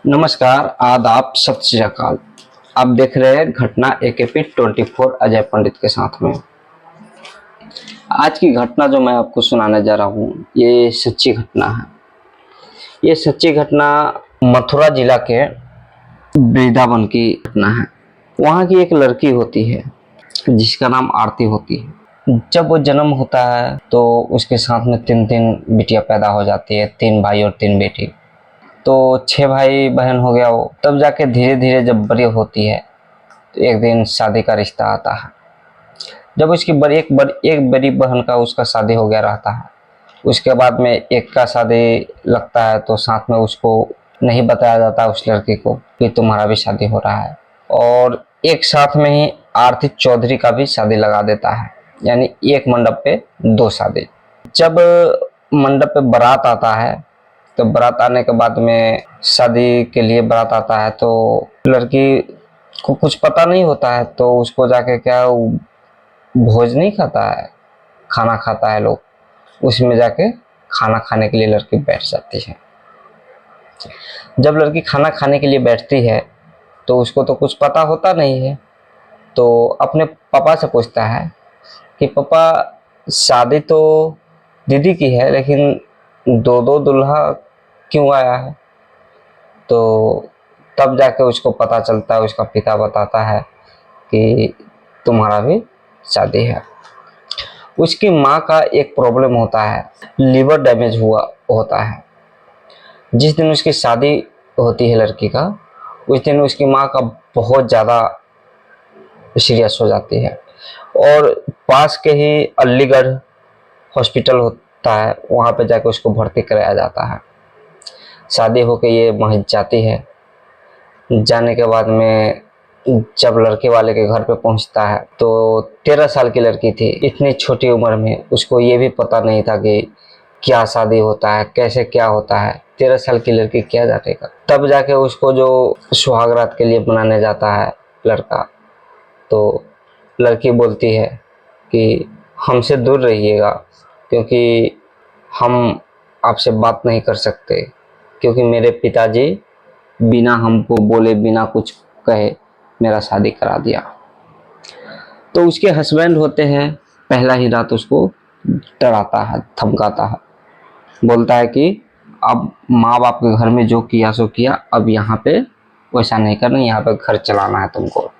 नमस्कार, आदाब, सत श्री अकाल। आप देख रहे हैं घटना AKP 24 अजय पंडित के साथ में। आज की घटना जो मैं आपको सुनाने जा रहा हूँ, ये सच्ची घटना है। ये सच्ची घटना मथुरा जिला के वृंदावन की घटना है। वहाँ की एक लड़की होती है जिसका नाम आरती होती है। जब वो जन्म होता है तो उसके साथ में तीन तीन बिटियां पैदा हो जाती है, 3 भाई और 3 बेटी। तो 6 भाई बहन हो गया वो। तब जाके धीरे धीरे जब बड़ी होती है तो एक दिन शादी का रिश्ता आता है। जब उसकी एक बड़ी बहन का उसका शादी हो गया रहता है, उसके बाद में एक का शादी लगता है तो साथ में उसको नहीं बताया जाता उस लड़की को कि तुम्हारा भी शादी हो रहा है। और एक साथ में ही आरती चौधरी का भी शादी लगा देता है, यानी एक मंडप पे 2 शादी। जब मंडप पे बारात आता है तो बारात आने के बाद में शादी के लिए बारात आता है तो लड़की को कुछ पता नहीं होता है, तो उसको जाके क्या भोज नहीं खाता है, खाना खाता है लोग, उसमें जाके खाना खाने के लिए लड़की बैठ जाती है। जब लड़की खाना खाने के लिए बैठती है तो उसको तो कुछ पता होता नहीं है, तो अपने पापा से पूछता है कि पापा, शादी तो दीदी की है लेकिन दो दो दुल्हा क्यों आया है? तो तब जाके उसको पता चलता है, उसका पिता बताता है कि तुम्हारा भी शादी है। उसकी माँ का एक प्रॉब्लम होता है, लीवर डैमेज हुआ होता है। जिस दिन उसकी शादी होती है लड़की का, उस दिन उसकी माँ का बहुत ज़्यादा सीरियस हो जाती है और पास के ही अलीगढ़ हॉस्पिटल होता है, वहाँ पे जाके उसको भर्ती कराया जाता है। शादी होके ये महज जाती है। जाने के बाद में जब लड़के वाले के घर पे पहुंचता है तो 13 साल की लड़की थी। इतनी छोटी उम्र में उसको ये भी पता नहीं था कि क्या शादी होता है, कैसे क्या होता है। 13 साल की लड़की क्या जानेगा। तब जाके उसको जो सुहागरात के लिए बनाने जाता है लड़का, तो लड़की बोलती है कि हमसे दूर रहिएगा क्योंकि हम आपसे बात नहीं कर सकते, क्योंकि मेरे पिताजी बिना हमको बोले, बिना कुछ कहे मेरा शादी करा दिया। तो उसके हस्बैंड होते हैं, पहला ही रात उसको डराता है, धमकाता है, बोलता है कि अब माँ बाप के घर में जो किया सो किया, अब यहाँ पे वैसा नहीं करना, यहाँ पे घर चलाना है तुमको।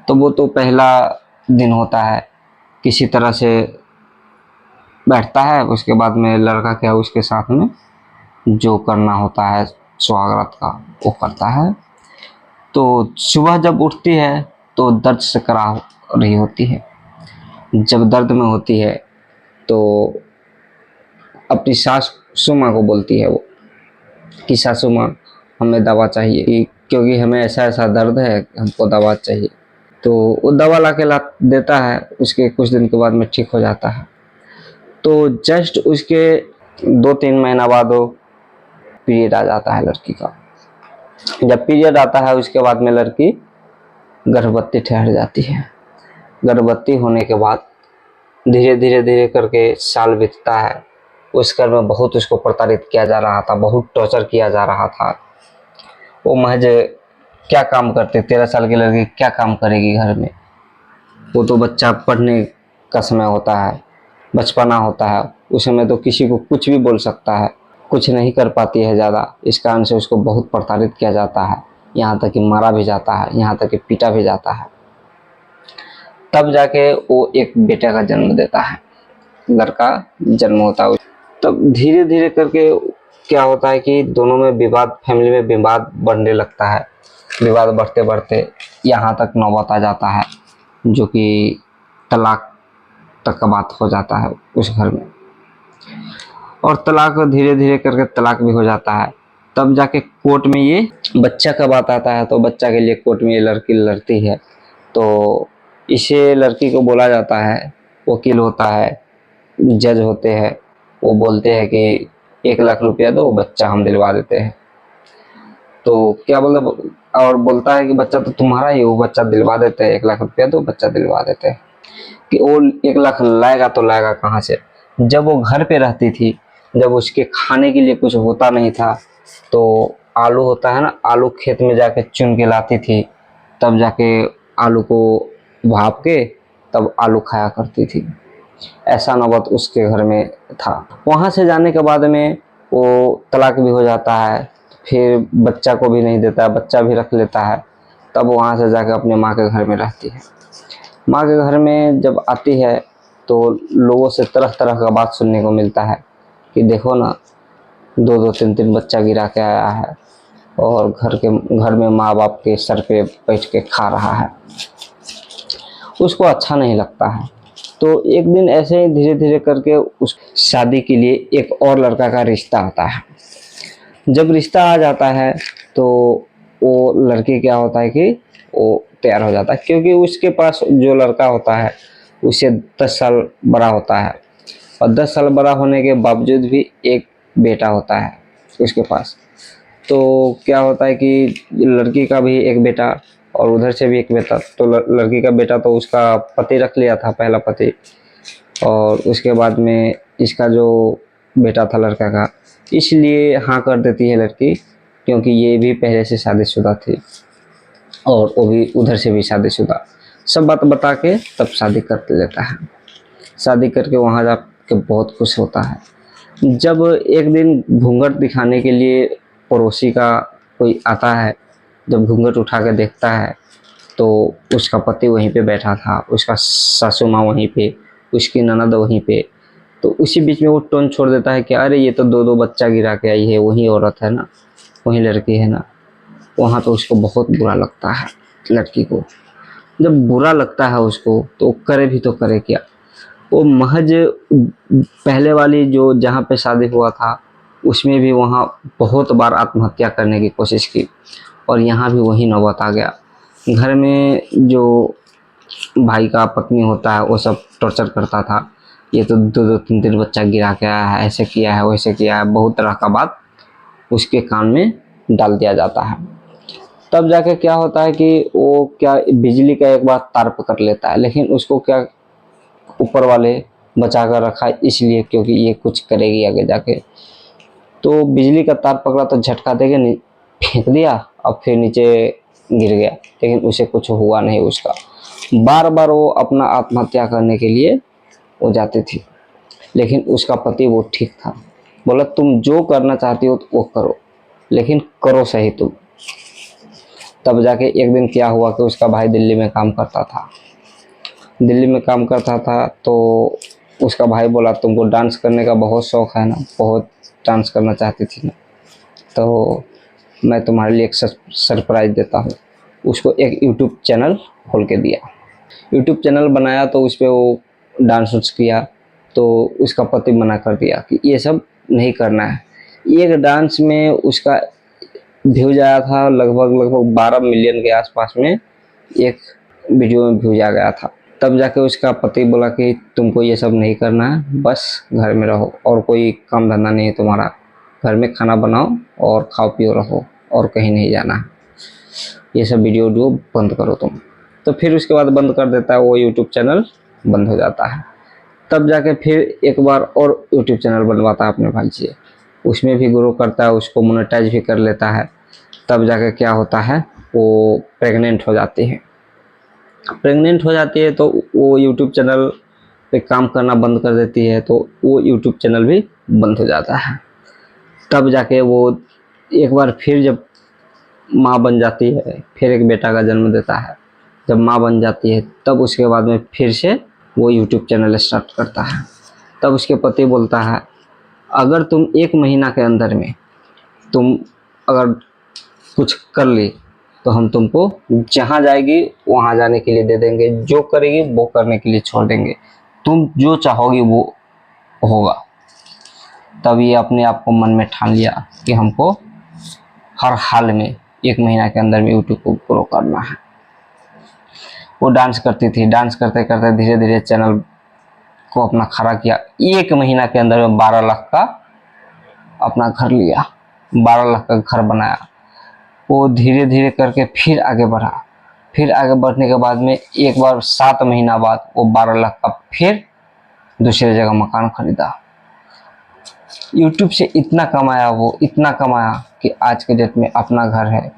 तो वो तो पहला दिन होता है, किसी तरह से बैठता है। उसके बाद में लड़का क्या उसके साथ में जो करना होता है सुहागरात का वो करता है। तो सुबह जब उठती है तो दर्द से करा रही होती है। जब दर्द में होती है तो अपनी सासू माँ को बोलती है वो कि सासू माँ, हमें दवा चाहिए, क्योंकि हमें ऐसा ऐसा दर्द है, हमको दवा चाहिए। तो वो दवा ला के ला देता है। उसके कुछ दिन के बाद में ठीक हो जाता है। तो जस्ट उसके 2-3 महीना बाद वो पीरियड आ जाता है लड़की का। जब पीरियड आता है उसके बाद में लड़की गर्भवती ठहर जाती है। गर्भवती होने के बाद धीरे धीरे धीरे करके साल बीतता है। उस घर में बहुत उसको प्रताड़ित किया जा रहा था, बहुत टॉर्चर किया जा रहा था। वो महज क्या काम करते, 13 साल की लड़की क्या काम करेगी घर में? वो तो बच्चा पढ़ने का समय होता है, बचपना होता है, उस समय तो किसी को कुछ भी बोल सकता है, कुछ नहीं कर पाती है ज़्यादा। इस कारण से उसको बहुत प्रताड़ित किया जाता है, यहाँ तक कि मारा भी जाता है, यहाँ तक कि पीटा भी जाता है। तब जाके वो एक बेटे का जन्म देता है, लड़का जन्म होता है। तब धीरे धीरे करके क्या होता है कि दोनों में विवाद, फैमिली में विवाद बढ़ने लगता है। विवाद बढ़ते बढ़ते यहाँ तक नौबत आ जाता है, जो कि तलाक तक का बात हो जाता है उस घर में। और तलाक धीरे धीरे करके तलाक भी हो जाता है। तब जाके कोर्ट में ये बच्चा का बात आता है, तो बच्चा के लिए कोर्ट में ये लड़की लड़ती है। तो इसे लड़की को बोला जाता है, वकील होता है, जज होते हैं, वो बोलते हैं कि 1 लाख रुपया दो, बच्चा हम दिलवा देते हैं। तो क्या बोलता, और बोलता है कि बच्चा तो तुम्हारा ही, वो बच्चा दिलवा देते हैं, 1 लाख रुपया दो, बच्चा दिलवा देते हैं। कि वो 1 लाख लाएगा तो लाएगा कहाँ से? जब वो घर पे रहती थी, जब उसके खाने के लिए कुछ होता नहीं था, तो आलू होता है ना, आलू खेत में जाके चुन के लाती थी, तब जाके आलू को भाप के तब आलू खाया करती थी। ऐसा नौबत उसके घर में था। वहाँ से जाने के बाद में वो तलाक भी हो जाता है, फिर बच्चा को भी नहीं देता है, बच्चा भी रख लेता है। तब वहाँ से जाकर अपने माँ के घर में रहती है। माँ के घर में जब आती है तो लोगों से तरह तरह का बात सुनने को मिलता है कि देखो ना, दो दो तीन तीन बच्चा गिरा के आया है और घर में माँ बाप के सर पे बैठ के खा रहा है। उसको अच्छा नहीं लगता है। तो एक दिन ऐसे ही धीरे धीरे करके उस शादी के लिए एक और लड़का का रिश्ता आता है। जब रिश्ता आ जाता है तो वो लड़की क्या होता है कि वो तैयार हो जाता है, क्योंकि उसके पास जो लड़का होता है उससे 10 साल बड़ा होता है, और 10 साल बड़ा होने के बावजूद भी एक बेटा होता है उसके पास। तो क्या होता है कि लड़की का भी एक बेटा और उधर से भी एक बेटा। तो लड़की का बेटा तो उसका पति रख लिया था, पहला पति, और उसके बाद में इसका जो बेटा था लड़का का, इसलिए हाँ कर देती है लड़की, क्योंकि ये भी पहले से शादीशुदा थी और वो भी उधर से भी शादीशुदा। सब बात बता के तब शादी कर लेता है। शादी करके वहाँ जाके बहुत खुश होता है। जब एक दिन घूंघट दिखाने के लिए पड़ोसी का कोई आता है, जब घूंघट उठा के देखता है तो उसका पति वहीं पे बैठा था, उसका सासू माँ वहीं पे, उसकी ननद वहीं पे। तो उसी बीच में वो टोन छोड़ देता है कि अरे ये तो दो दो बच्चा गिरा के आई है, वही औरत है ना, वही लड़की है ना। वहाँ तो उसको बहुत बुरा लगता है लड़की को। जब बुरा लगता है उसको तो करे भी तो करे क्या। वो महज पहले वाली जो जहाँ पे शादी हुआ था उसमें भी वहाँ बहुत बार आत्महत्या करने की कोशिश की, और यहाँ भी वही नौबत आ गया। घर में जो भाई का पत्नी होता है वो सब टॉर्चर करता था, ये तो दो दो तीन तीन बच्चा गिरा के आया है, ऐसे किया है, वैसे किया है, बहुत तरह का बात उसके कान में डाल दिया जाता है। तब जाके क्या होता है कि वो क्या बिजली का एक बार तार पकड़ लेता है, लेकिन उसको क्या ऊपर वाले बचा कर रखा है, इसलिए क्योंकि ये कुछ करेगी आगे जाके। तो बिजली का तार पकड़ा तो झटका देके फेंक दिया और फिर नीचे गिर गया, लेकिन उसे कुछ हुआ नहीं उसका। बार बार वो अपना आत्महत्या करने के लिए वो जाती थी, लेकिन उसका पति वो ठीक था, बोला तुम जो करना चाहती हो तो वो करो, लेकिन करो सही तुम। तब जाके एक दिन क्या हुआ कि उसका भाई दिल्ली में काम करता था। दिल्ली में काम करता था तो उसका भाई बोला तुमको डांस करने का बहुत शौक़ है ना, बहुत डांस करना चाहती थी ना, तो मैं तुम्हारे लिए एक सरप्राइज़ देता हूँ। उसको एक यूट्यूब चैनल खोल के दिया। यूट्यूब चैनल बनाया तो उस पर वो डांस उस किया, तो उसका पति मना कर दिया कि ये सब नहीं करना है। एक डांस में उसका व्यूज आया था लगभग 12 मिलियन के आसपास में, एक वीडियो में व्यूज आ गया था। तब जाके उसका पति बोला कि तुमको ये सब नहीं करना है, बस घर में रहो और कोई काम धंधा नहीं है तुम्हारा, घर में खाना बनाओ और खाओ पियो रहो और कहीं नहीं जाना है, ये सब वीडियो बंद करो तुम। तो फिर उसके बाद बंद कर देता है, वो यूट्यूब चैनल बंद हो जाता है। तब जाके फिर एक बार और यूट्यूब चैनल बनवाता है अपने भाई से, उसमें भी ग्रो करता है, उसको मोनेटाइज भी कर लेता है। तब जाके क्या होता है, वो प्रेग्नेंट हो जाती है। प्रेग्नेंट हो जाती है तो वो यूट्यूब चैनल पे काम करना बंद कर देती है, तो वो यूट्यूब चैनल भी बंद हो जाता है। तब जाके वो एक बार फिर जब माँ बन जाती है, फिर एक बेटा का जन्म देता है। जब माँ बन जाती है तब उसके बाद में फिर से वो यूट्यूब चैनल स्टार्ट करता है। तब उसके पति बोलता है अगर तुम 1 महीना के अंदर में तुम अगर कुछ कर ली तो हम तुमको जहाँ जाएगी वहाँ जाने के लिए दे देंगे, जो करेगी वो करने के लिए छोड़ देंगे, तुम जो चाहोगी वो होगा। तब ये अपने आप को मन में ठान लिया कि हमको हर हाल में 1 महीना के अंदर में यूट्यूब को ग्रो करना है। वो डांस करती थी, डांस करते करते धीरे धीरे चैनल को अपना खड़ा किया। 1 महीना के अंदर में 12 लाख का अपना घर लिया, 12 लाख का घर बनाया। वो धीरे धीरे करके फिर आगे बढ़ा, फिर आगे बढ़ने के बाद में एक बार 7 महीना बाद वो 12 लाख का फिर दूसरी जगह मकान खरीदा। यूट्यूब से इतना कमाया, वो इतना कमाया कि आज के डेट में अपना घर है।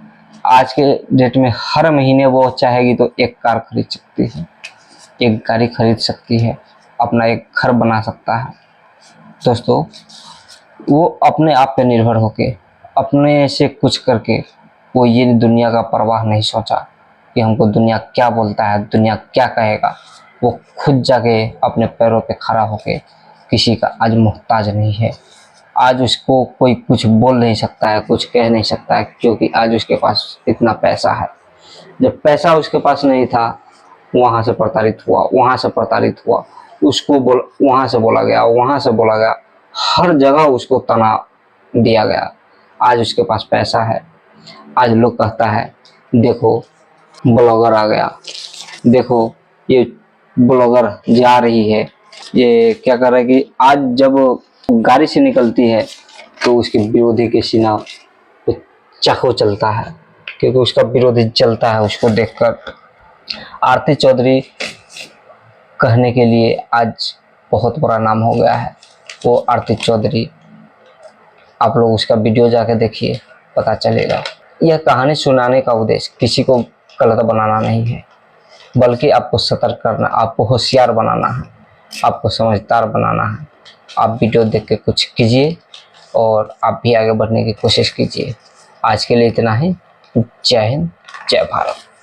आज के डेट में हर महीने वो चाहेगी तो एक कार खरीद सकती है, एक गाड़ी खरीद सकती है, अपना एक घर बना सकता है। दोस्तों, वो अपने आप पे निर्भर होके, अपने से कुछ करके, वो ये दुनिया का परवाह नहीं सोचा कि हमको दुनिया क्या बोलता है, दुनिया क्या कहेगा। वो खुद जाके अपने पैरों पे खड़ा होके किसी का आज मोहताज नहीं है। आज उसको कोई कुछ बोल नहीं सकता है, कुछ कह नहीं सकता है, क्योंकि आज उसके पास इतना पैसा है। जब पैसा उसके पास नहीं था, वहाँ से प्रताड़ित हुआ, वहाँ से प्रताड़ित हुआ, उसको वहाँ से बोला गया, वहाँ से बोला गया, हर जगह उसको तनाव दिया गया। आज उसके पास पैसा है, आज लोग कहता है देखो ब्लॉगर आ गया, देखो ये ब्लॉगर जा रही है, ये क्या कर रहा है कि आज जब गाड़ी से निकलती है तो उसके विरोधी के सीना पे चाकू चलता है, क्योंकि उसका विरोधी चलता है उसको देखकर। आरती चौधरी कहने के लिए आज बहुत बड़ा नाम हो गया है, वो आरती चौधरी। आप लोग उसका वीडियो जाके देखिए, पता चलेगा। यह कहानी सुनाने का उद्देश्य किसी को गलत बनाना नहीं है, बल्कि आपको सतर्क करना, आपको होशियार बनाना है, आपको समझदार बनाना है। आप वीडियो देख के कुछ कीजिए और आप भी आगे बढ़ने की कोशिश कीजिए। आज के लिए इतना ही। जय हिंद, जय भारत।